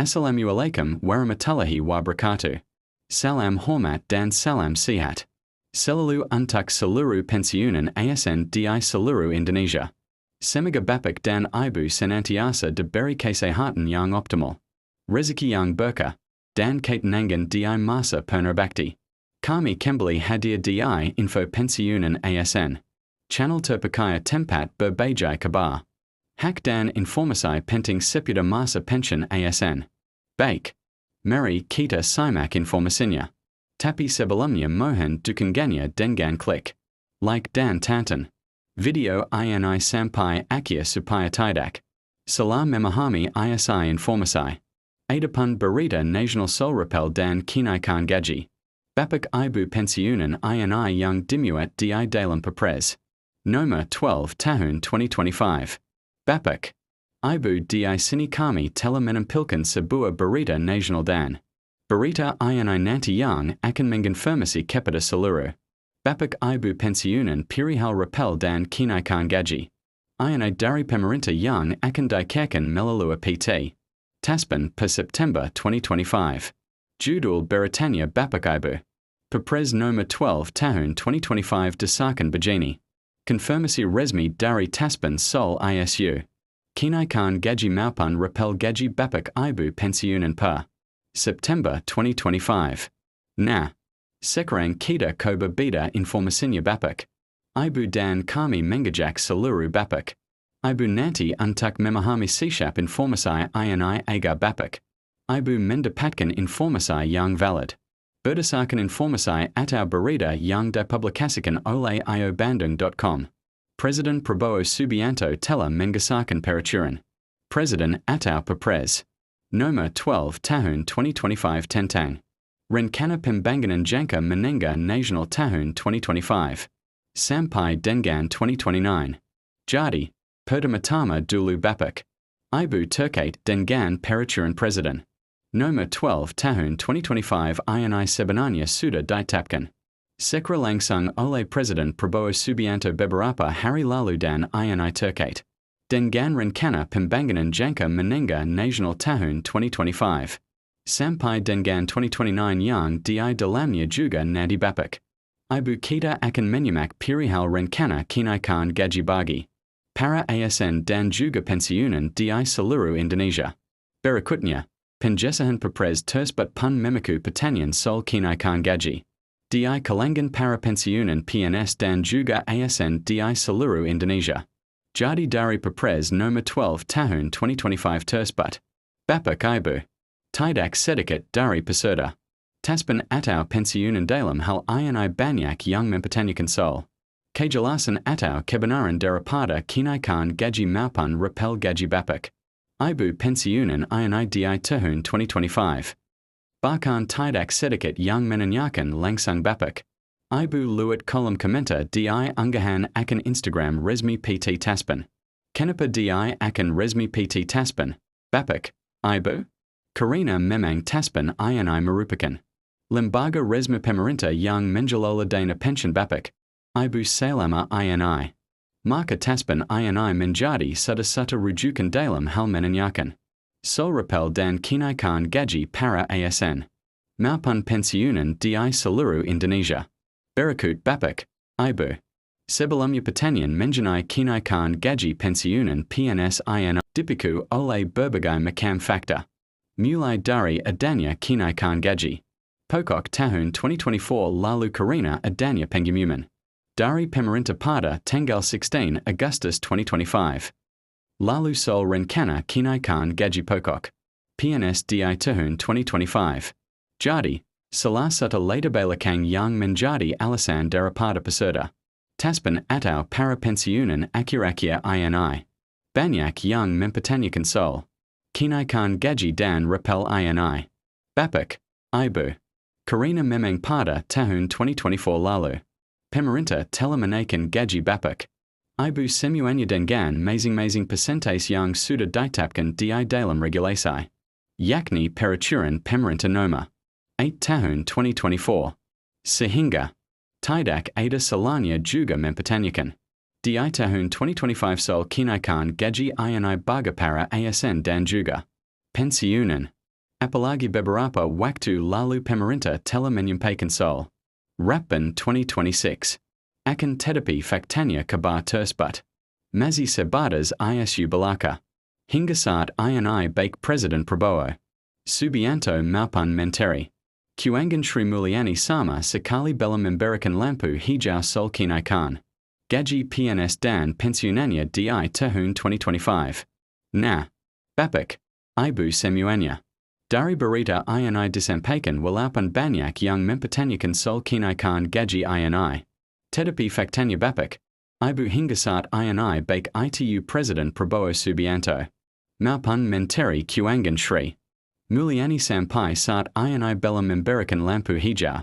Assalamualaikum warahmatullahi wabarakatuh. Salam hormat dan salam sihat. Selalu untuk seluruh pensiunan ASN di seluruh Indonesia. Semoga Bapak dan Ibu senantiasa diberi kesehatan yang optimal, rezeki yang berkah, dan ketenangan di masa penerbakti. Kami kembali hadir di info pensiunan ASN. Channel terpercaya tempat berbagi kabar, hak dan informasi penting seputar masa pensiun ASN. Baik, mari kita simak informasinya. Tapi sebelumnya mohon dukungannya dengan klik like dan tonton video ini sampai akhir supaya tidak salah memahami isi informasi. Adapun berita nasional soal rapel dan kenaikan gaji Bapak Ibu pensiunan ini yang dimuat di dalam Perpres Nomor 12 Tahun 2025. Bapak Ibu di sini kami telah menampilkan sebuah berita nasional dan berita ini nanti yang akan mengonfirmasi kepada seluruh Bapak Ibu pensiunan perihal rapel dan kenaikan gaji ini dari pemerintah yang akan dicairkan melalui PT Taspen per September 2025. Judul beritanya Bapak Ibu. Perpres Nomor 12 Tahun 2025 disahkan begini. Konfirmasi resmi dari Taspen soal isu kenaikan gaji maupun rapel gaji Bapak Ibu pensiunan per September 2025. Nah, sekarang kita coba beda informasinya Bapak Ibu dan kami mengajak seluruh Bapak Ibu nanti untuk memahami siap informasi ini agar Bapak Ibu mendapatkan informasi yang valid. Berdasarkan informasi atau berita yang dipublikasikan oleh iobandung.com. Presiden Prabowo Subianto telah mengesahkan Peraturan Presiden atau Perpres Nomor 12 Tahun 2025 tentang Rencana Pembangunan Jangka Menengah Nasional Tahun 2025 sampai dengan 2029. Jadi, pertama-tama dulu Bapak Ibu terkait dengan Peraturan Presiden Nomor 12 Tahun 2025 ini sebenarnya sudah ditetapkan secara langsung oleh Presiden Prabowo Subianto beberapa hari lalu dan ini terkait dengan Rencana Pembangunan Jangka Menengah Nasional Tahun 2025 sampai dengan 2029 yang di dalamnya juga nanti Bapak Ibu kita akan menyimak perihal rencana kenaikan gaji bagi para ASN dan juga pensiunan di seluruh Indonesia. Berikutnya, pengesahan Perpres tersebut pun memaku pertanyaan soal kenaikan gaji di kalangan para pensiunan PNS dan juga ASN di seluruh Indonesia. Jadi dari Perpres Nomor 12 Tahun 2025 tersebut, Bapak Ibu, tidak sedikit dari peserta Taspen atau pensiunan dalam hal ini banyak yang mempertanyakan soal kejelasan atau kebenaran daripada kenaikan gaji maupun rapel gaji Bapak Ibu pensiunan ini di tahun 2025. Bahkan tidak sedikit yang menanyakan langsung Bapak Ibu lewat kolom komentar di unggahan akun Instagram resmi PT Taspen. Kenapa di akun resmi PT Taspen, Bapak Ibu? Karena memang Taspen ini merupakan lembaga resmi pemerintah yang mengelola dana pensiun Bapak Ibu selama ini. Maka Taspen ini menjadi satu-satu rujukan dalam hal menanyakan soal rapel dan kenaikan gaji para ASN maupun pensiunan di seluruh Indonesia. Berikut Bapak Ibu. Sebelumnya pertanyaan mengenai kenaikan gaji pensiunan PNS ini dipicu oleh berbagai macam fakta. Mulai dari adanya kenaikan gaji pokok tahun 2024 lalu karena adanya pengumuman dari pemerintah pada tanggal 16 Agustus 2025. Lalu soal rencana kenaikan gaji pokok PNS di tahun 2025. Jadi, salah satu latar belakang yang menjadi alasan daripada peserta Taspen atau para pensiunan akhir-akhir ini banyak yang mempertanyakan soal kenaikan gaji dan rapel ini. Bapak Ibu, karena memang pada tahun 2024 lalu pemerintah telah menaikkan gaji Bapak Ibu semuanya dengan masing-masing persentase yang sudah ditetapkan di dalam regulasi, yakni Peraturan Pemerintah Nomor 8 Tahun 2024. Sehingga, tidak ada salahnya juga mempertanyakan di tahun 2025 soal kenaikan gaji ini bagi para ASN dan juga pensiunan. Apalagi beberapa waktu lalu pemerintah telah menyampaikan soal Rapben 2026. Akan tetapi faktanya kabar tersebut masih sebatas isu belaka. Hingga saat ini baik Presiden Prabowo Subianto maupun Menteri Keuangan Sri Mulyani sama sekali belum memberikan lampu hijau soal kenaikan gaji PNS dan pensiunannya di tahun 2025. Nah, Bapak Ibu semuanya, dari berita ini disampaikan walaupun banyak yang mempertanyakan soal kenaikan gaji ini, tetapi faktanya Bapak Ibu hingga saat ini baik itu Presiden Prabowo Subianto maupun Menteri Keuangan Sri Mulyani sampai saat ini belum memberikan lampu hijau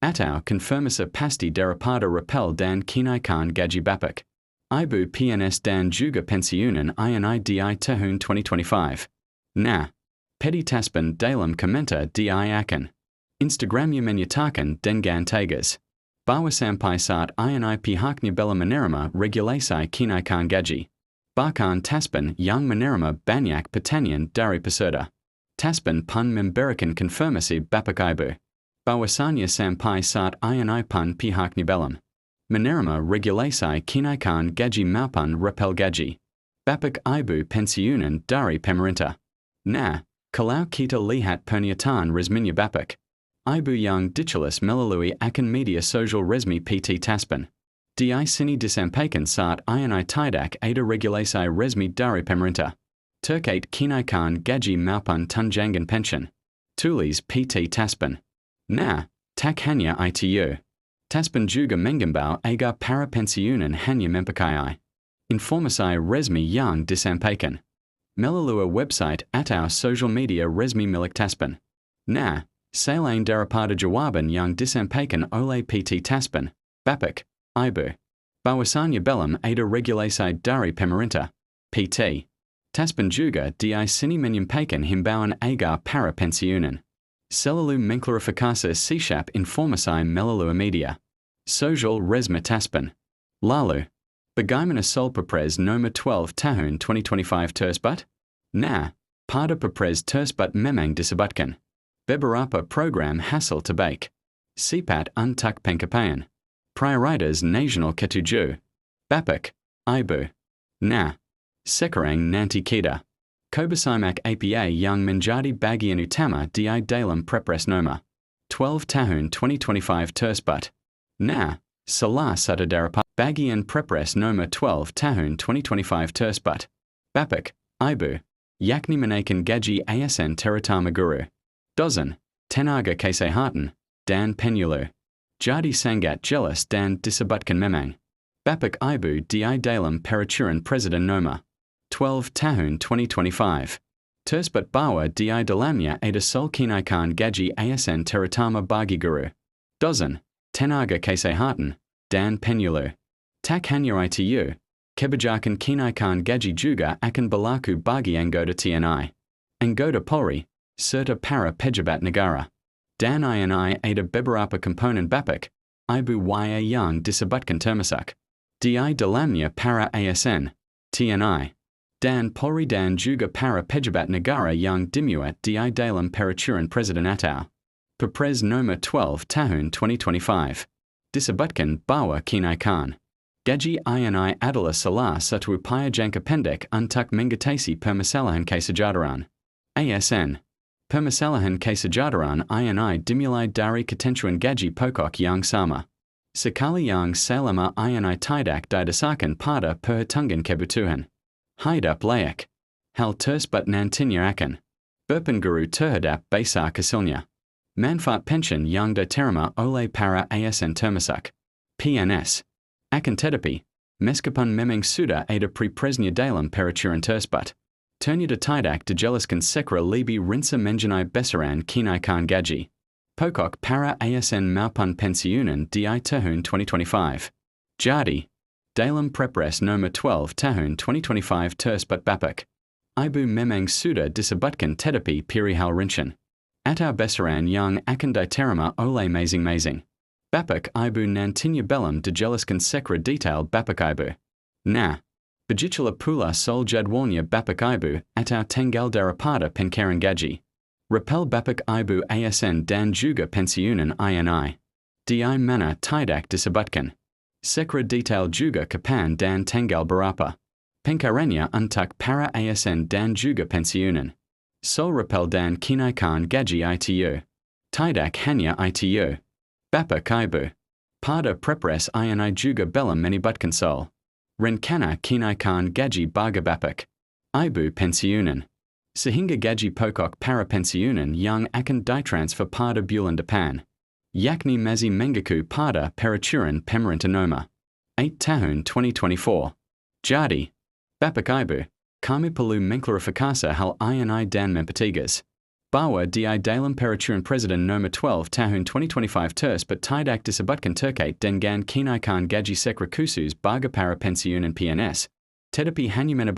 atau konfirmasi pasti daripada rapel dan kenaikan gaji Bapak Ibu PNS dan juga pensiunan ini di tahun 2025. Nah, Pedi Taspen dalam komentar di akan Instagramnya menyatakan dengan tegas bahwa sampai saat ini pihaknya belum menerima regulasi kenaikan gaji. Bahkan Taspen yang menerima banyak pertanyaan dari peserta. Taspen pun memberikan konfirmasi Bapak Ibu bahwasanya sampai saat ini pun pihaknya belum menerima regulasi kenaikan gaji maupun rapel gaji Bapak Ibu pensiunan dari pemerintah. Nah, kalau kita lihat pernyataan resminya Bapak Ibu yang ditulis melalui akun media sosial resmi PT Taspen, di sini disampaikan saat ini tidak ada regulasi resmi dari pemerintah terkait kenaikan gaji maupun tunjangan pensiun. Tulis PT Taspen. Nah, tak hanya itu. Taspen juga mengimbau agar para pensiunan hanya memakai informasi resmi yang disampaikan melalui website atau social media resmi milik Taspen. Nah, selain daripada jawaban yang disampaikan oleh PT Taspen, Bapak Ibu bahwasanya belum ada regulasi dari pemerintah, PT Taspen juga di sini menyampaikan himbauan agar para pensiunan selalu mengklarifikasi setiap informasi melalui media sosial resmi Taspen. Lalu, bagaimana soal Perpres Nomor 12 Tahun 2025 tersebut? Nah, pada Perpres tersebut memang disebutkan beberapa program hasil terbaik sifat untuk pencapaian prioritas nasional ketujuh. Bapak Ibu. Nah, sekarang nanti kita bersama apa yang menjadi bagian utama di dalam Perpres Nomor 12 Tahun 2025 tersebut. Nah, salah satu daripada bagian Perpres Nomor 12 Tahun 2025 tersebut, Bapak Ibu, yakni menaikkan gaji ASN terutama guru, dosen, tenaga kesehatan, dan penyuluh. Jadi sangat jelas dan disebutkan memang. Bapak Ibu di dalam Peraturan Presiden Nomor 12 Tahun 2025. Tersebut bahwa di dalamnya ada soal kenaikan gaji ASN terutama bagi guru, dosen, tenaga kesehatan, dan penyuluh. Tak hanya itu, kebijakan kenaikan gaji juga akan berlaku bagi anggota TNI, anggota Polri, serta para pejabat negara. Dan ini ada beberapa komponen Bapak Ibu yang disebutkan termasuk di dalamnya para ASN, TNI, dan Polri dan juga para pejabat negara yang dimuat di dalam Peraturan Presiden atau Perpres Nomor 12 Tahun 2025. Disebutkan bahwa kenaikan gaji ini adalah salah satu upaya jangka pendek untuk mengatasi permasalahan kesejahteraan ASN. Permasalahan kesejahteraan ini dimulai dari ketentuan gaji pokok yang sama sekali yang selama ini tidak didasarkan pada perhitungan kebutuhan hidup layak. Hal tersebut nantinya akan berpengaruh terhadap besar hasilnya manfaat pensiun yang diterima oleh para ASN termasuk PNS. Akan tetapi, meskipun memang sudah ada prepresnya dalam peraturan tersebut, ternyata tidak dijelaskan secara lebih rinci mengenai besaran kenaikan gaji pokok para ASN maupun pensiunan di tahun 2025. Jadi, dalam Perpres Nomor 12 Tahun 2025 tersebut Bapak Ibu memang sudah disebutkan tetapi perihal rincian atau besaran yang akan diterima oleh masing-masing Bapak Ibu nantinya belum dijelaskan secara detail Bapak Ibu. Nah, begitulah pula soal jadwalnya Bapak Ibu atau tanggal daripada pencairan gaji Rapel Bapak Ibu ASN dan juga Pensiunan INI. Di mana tidak disebutkan. Secara detail juga kapan dan tanggal berapa. Pencairannya untuk para ASN dan juga pensiunan. Soal rapel dan kenaikan gaji itu. Tidak hanya itu. Bapak Ibu. Pada Perpres INI juga belum menyebutkan soal. Rencana kenaikan gaji bagi Bapak Ibu pensiunan. Sehingga gaji pokok para pensiunan yang akan ditransfer pada bulan depan. Yakni masih mengikuti pada Peraturan Pemerintah Nomor 8 Tahun 2024. Jadi, Bapak Ibu, kami perlu mengklarifikasi hal ini dan mempertegas bahwa di dalam Peraturan Presiden Nomor 12 Tahun 2025 tersebut tidak disebutkan terkait dengan kenaikan gaji secara khusus bagi para pensiunan PNS, tetapi hanya